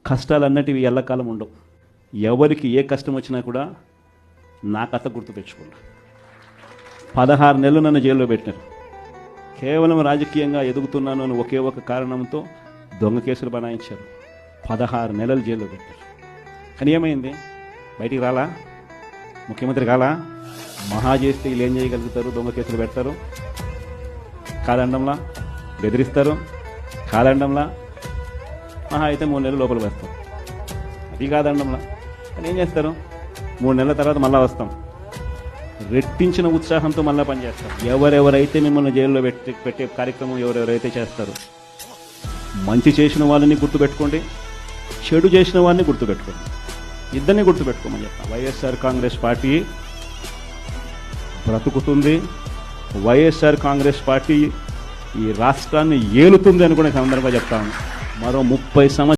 కష్టాలు అన్నటివి ఎల్లకాలం ఉండవు. ఎవరికి ఏ కష్టం వచ్చినా కూడా నా కథ గుర్తు తెచ్చుకున్నా. 16 నెలలు నన్ను జైల్లో పెట్టినారు. కేవలం రాజకీయంగా ఎదుగుతున్నాను అని ఒకే ఒక కారణంతో దొంగ కేసులు బనాయించారు. 16 నెలలు జైల్లో పెట్టారు. కానీ ఏమైంది? బయటికి రాలా? ముఖ్యమంత్రి కాలా? మహా చేస్తే వీళ్ళు ఏం చేయగలుగుతారు? దొంగ కేసులు పెడతారు, కాదండంలా బెదిరిస్తారు, కాదండంలా మహా అయితే 3 నెలలు లోపల వేస్తారు. అది కాదండంలా. కానీ ఏం చేస్తారు? 3 నెలల తర్వాత మళ్ళీ వస్తాం, రెట్టించిన ఉత్సాహంతో మళ్ళీ పనిచేస్తారు. ఎవరెవరైతే మిమ్మల్ని జైల్లో పెట్టే కార్యక్రమం ఎవరెవరైతే చేస్తారో, మంచి చేసిన వాళ్ళని గుర్తుపెట్టుకోండి, చెడు చేసిన వాడిని గుర్తుపెట్టుకోండి, ఇద్దరిని గుర్తుపెట్టుకోమని చెప్తాను. వైఎస్ఆర్ కాంగ్రెస్ పార్టీ బ్రతుకుతుంది, వైఎస్ఆర్ కాంగ్రెస్ పార్టీ ఈ రాష్ట్రాన్ని ఏలుతుంది అని కూడా సందర్భంగా చెప్తాను. మరో 30 సంవత్సరాలు